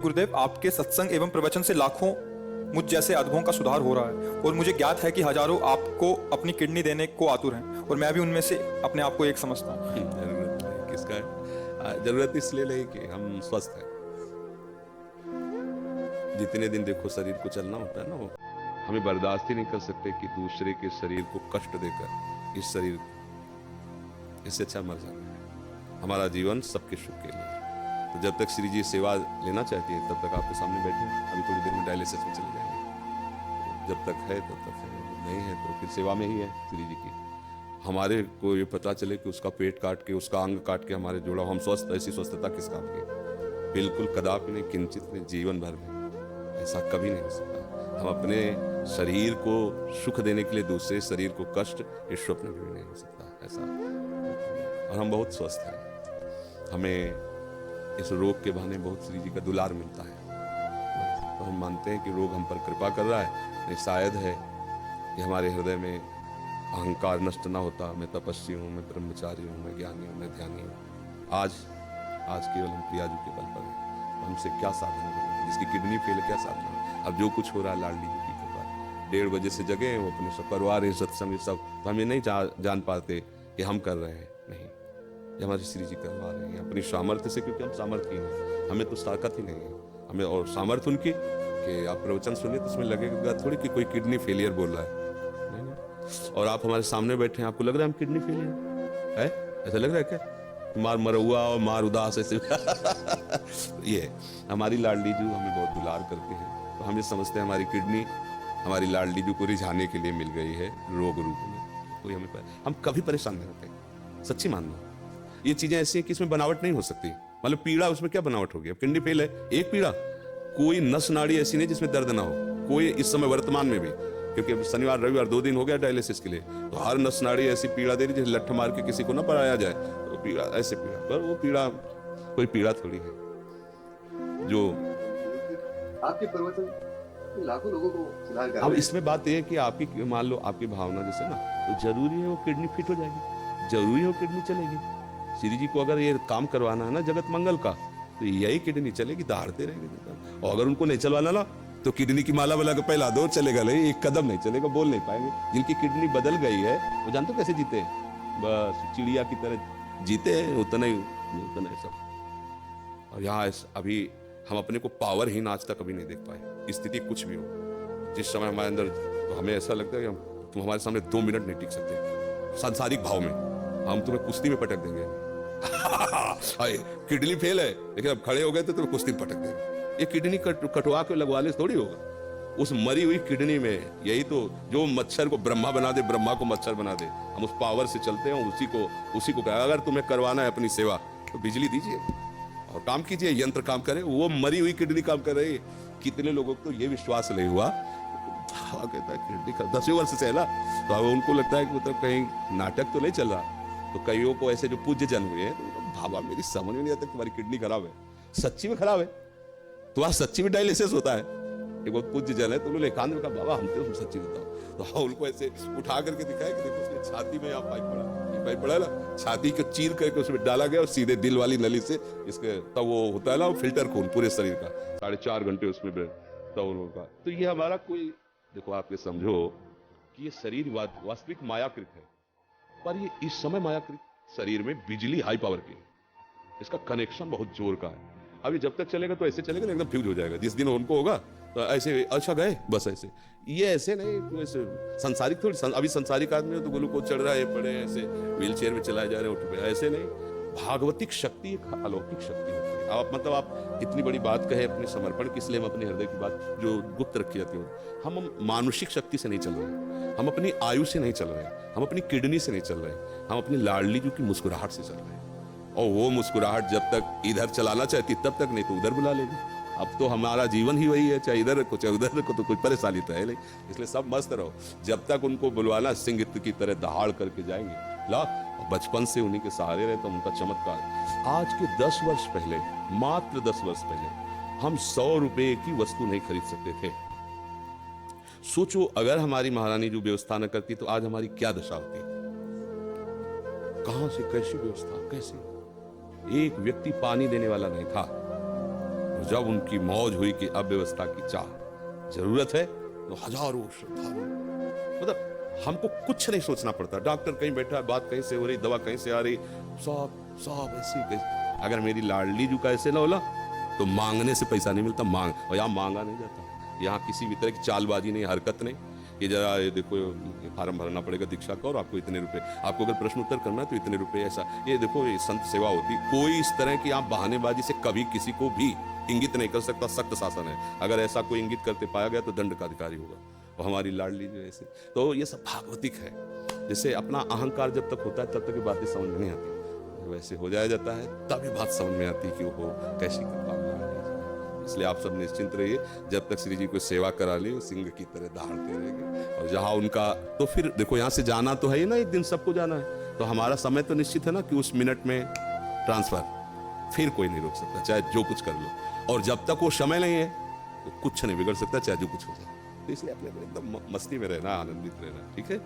गुरुदेव, आपके सत्संग एवं प्रवचन से लाखों मुझ जैसे अधमों का सुधार हो रहा है और मुझे ज्ञात है कि हजारों आपको अपनी किडनी देने को आतुर हैं और मैं भी उनमें से अपने आप को एक समझता हूँ। जरूरत नहीं किसका है? जरूरत इसलिए नहीं कि हम स्वस्थ हैं। जितने दिन देखो शरीर को चलना होता है ना, वो हमें बर्दाश्त ही नहीं कर सकते कि दूसरे के शरीर को कष्ट देकर इस शरीर इससे अच्छा मर जाना है। हमारा जीवन सबके सुख के लिए है। तो जब तक श्री जी सेवा लेना चाहती है तब तक आपके सामने बैठे हैं। अभी थोड़ी देर में डायलिसिस में चले जाएंगे। तो जब तक है तब तक है, नहीं है तो फिर सेवा में ही है श्री जी की। हमारे को ये पता चले कि उसका पेट काट के, उसका अंग काट के हमारे जोड़ा, हम स्वस्थ, ऐसी स्वस्थता किस काम की? बिल्कुल कदापि नहीं, किंचित नहीं, जीवन भर में ऐसा कभी नहीं हो सकता। हम अपने शरीर को सुख देने के लिए दूसरे शरीर को कष्ट, इस स्वप्न में भी नहीं हो सकता ऐसा। और हम बहुत स्वस्थ हैं। हमें इस रोग के बहाने बहुत श्री जी का दुलार मिलता है। तो हम मानते हैं कि रोग हम पर कृपा कर रहा है। नहीं, शायद है कि हमारे हृदय में अहंकार नष्ट ना होता। मैं तपस्वी हूँ, मैं ब्रह्मचारी हूँ, मैं ज्ञानी हूँ, मैं ध्यानी हूँ। आज केवल हम प्रियाजू के बल पर हैं। हमसे क्या साधना करें? जिसकी किडनी फेल है, क्या साधना? अब जो कुछ हो रहा है लाडली जी की कृपा। 1:30 बजे से जगे हैं, वो अपने सब परिवार है, सत्संग सब, तो हम ये नहीं जान पाते कि हम कर रहे हैं। नहीं, ये हमारे श्री जी करवा रहे हैं अपनी सामर्थ्य से, क्योंकि हम सामर्थ्य हैं। हमें तो ताकत ही नहीं है। हमें और सामर्थ्य उनकी कि आप प्रवचन सुनिए तो उसमें लगेगा थोड़ी कि कोई किडनी फेलियर बोल रहा है। नहीं। और आप हमारे सामने बैठे हैं, आपको लग रहा है हम किडनी फेलियर है? ऐसा लग रहा है क्या? मार मरहुआ और मार उदास ऐसे ये हमारी लाडली जू हमें बहुत दुलार करते हैं। तो हम ये समझते हैं हमारी किडनी हमारी लाडली जू को रिझाने के लिए मिल गई है रोग रूप में। कोई हम कभी परेशान नहीं होते, सच्ची मानना। ये चीजें ऐसी हैं कि इसमें बनावट नहीं हो सकती। मतलब पीड़ा, उसमें क्या बनावट होगी? अब किडनी फेल है, एक पीड़ा, कोई नस नाड़ी ऐसी नहीं जिसमें दर्द ना हो, कोई इस समय वर्तमान में भी, क्योंकि शनिवार रविवार 2 दिन हो गया डायलिसिस के लिए, तो हर नस नाड़ी ऐसी पीड़ा दे रही जैसे लठ मार के किसी को ना पड़ाया जाए, तो पीड़ा ऐसे पीड़ा। पर वो पीड़ा कोई पीड़ा थोड़ी है जो आपके प्रवचन लाखों लोगों को सुधार कर। अब इसमें बात यह है कि आपकी, मान लो आपकी भावना जैसे ना, तो जरूरी है वो किडनी फिट हो जाएगी, जरूरी है वो किडनी चलेगी। श्री जी को अगर ये काम करवाना है ना जगत मंगल का, तो यही किडनी चलेगी, दहाड़ते रहेंगे। और अगर उनको नहीं चलवाना ना, तो किडनी की माला वाला का पहला दौर चलेगा नहीं, एक कदम नहीं चलेगा, बोल नहीं पाएंगे। जिनकी किडनी बदल गई है वो जानते हो कैसे जीते हैं? बस चिड़िया की तरह जीते हैं, उतना ही सब। और यहाँ अभी हम अपने को पावरहीन आज तक कभी नहीं देख पाए। स्थिति कुछ भी हो, जिस समय हमारे अंदर, तो हमें ऐसा लगता है कि तुम हमारे सामने 2 मिनट नहीं टिक सकते। सांसारिक भाव में हम तुम्हें कुश्ती में पटक देंगे। किडनी फेल है लेकिन अब खड़े हो गए तो तुम्हें कुश्ती में पटक देंगे। ये किडनी कटवा के लगवाने से थोड़ी होगा। उस मरी हुई किडनी में, यही तो जो मच्छर को ब्रह्मा बना दे, ब्रह्मा को मच्छर बना दे, हम उस पावर से चलते हैं। उसी को कहा, अगर तुम्हें करवाना है अपनी सेवा तो बिजली दीजिए और काम कीजिए, यंत्र काम करे। वो मरी हुई किडनी काम कर रही है। कितने लोगों को तो ये विश्वास नहीं हुआ, कहता है किडनी का 10वें वर्ष से है ना, तो अब उनको लगता है कि मतलब कहीं नाटक तो नहीं चल रहा। तो कईयों को ऐसे जो पूज्य जन हुए हैं, तो भावा मेरी समझ में नहीं आता तुम्हारी किडनी खराब है, सच्ची में खराब है, तो आज सच्ची में डायलिसिस होता है। एक बहुत पूज्य जन है, तो उन्होंने एकांत में कहा बाबा हम तो सच्ची बताओ। तो हाँ, उनको ऐसे उठा करके दिखाया कि देखो उसकी छाती में यहाँ पाइप पड़ा, ये पाइप पड़ा ना, छाती को चीर करके उसमें डाला गया और सीधे दिल वाली नली से इसके, तब वो होता है ना फिल्टर खून पूरे शरीर का, 4.5 घंटे उसमें तब उनका। तो ये हमारा कोई, देखो आप ये समझो कि ये शरीर वास्तविक मायाकृत है, पर ये इस समय मायाकृत शरीर में बिजली हाई पावर की, इसका कनेक्शन बहुत जोर का है। अभी जब तक चलेगा तो ऐसे चलेगा ना, एकदम फ्यूज हो जाएगा। जिस दिन उनको होगा तो ऐसे, अच्छा गए बस ऐसे, ये ऐसे नहीं, ऐसे संसारिक थोड़ी। अभी संसारिक आदमी हो तो ग्लूकोज चढ़ रहा है, पड़े ऐसे व्हील चेयर में चलाए जा रहे हैं, उठ पे, ऐसे नहीं। भागवतिक शक्ति एक अलौकिक शक्ति होती है। आप मतलब आप इतनी बड़ी बात कहे अपने समर्पण की, इसलिए हम अपने हृदय की बात जो गुप्त रखी जाती है, हम मानुषिक शक्ति से नहीं चल रहे, हम अपनी आयु से नहीं चल रहे, हम अपनी किडनी से नहीं चल रहे, हम अपनी लाडली जू की मुस्कुराहट से चल रहे हैं। और वो मुस्कुराहट जब तक इधर चलाना चाहती तब तक, नहीं तो उधर बुला लेगी। अब तो हमारा जीवन ही वही है, चाहे इधर रखो चाहे उधर रखो, तो कोई परेशानी तो है नहीं। इसलिए सब मस्त रहो, जब तक उनको बुलवाना सिंह की तरह दहाड़ करके जाएंगे। ला, बचपन से उन्हीं के सहारे रहे तो उनका चमत्कार। आज के 10 वर्ष पहले, मात्र 10 वर्ष पहले, हम 100 रुपए की वस्तु नहीं खरीद सकते थे। सोचो अगर हमारी महारानी जो व्यवस्था न करती तो आज हमारी क्या दशा होती। कहां से कैसी व्यवस्था, कैसे? एक व्यक्ति पानी देने वाला नहीं था। और जब उनकी मौज हुई कि अब व्यवस्था की चाह जरूरत है, तो हजारों श्रद्धालु, मतलब हमको कुछ नहीं सोचना पड़ता। डॉक्टर कहीं बैठा है, बात कहीं से हो रही, दवा कहीं से आ रही, सब ऐसी कैसे। अगर मेरी लाडली जू का ऐसे ना होला तो मांगने से पैसा नहीं मिलता, और यहाँ मांगा नहीं जाता। यहाँ किसी भी तरह की चालबाजी नहीं, हरकत नहीं कि जरा ये देखो ये फार्म भरना पड़ेगा दीक्षा का और आपको इतने रुपए, आपको अगर प्रश्न उत्तर करना है तो इतने रुपए, ऐसा ये देखो ये संत सेवा होती। कोई इस तरह की आप बहानेबाजी से कभी किसी को भी इंगित नहीं कर सकता। सख्त शासन है, अगर ऐसा कोई इंगित करते पाया गया तो दंड का अधिकारी होगा। और हमारी लाडली जो ऐसे, तो ये सब भागवतिक है। जैसे अपना अहंकार जब तक होता है तब तक ये बातें समझ में नहीं आती, वैसे हो जाया जाता है तब ये बात समझ में आती कि वो कैसी कृपा। इसलिए आप सब निश्चिंत रहिए, जब तक श्री जी को सेवा करा ली वो सिंह की तरह दहाड़ते रहेंगे। और जहां उनका, तो फिर देखो यहाँ से जाना तो है ही ना, एक दिन सबको जाना है, तो हमारा समय तो निश्चित है ना कि उस मिनट में ट्रांसफर, फिर कोई नहीं रोक सकता, चाहे जो कुछ कर लो। और जब तक वो समय नहीं है तो कुछ नहीं बिगड़ सकता, चाहे जो कुछ हो जाए। तो इसलिए अपने एकदम मस्ती में रहना, आनंदित रहना, ठीक है।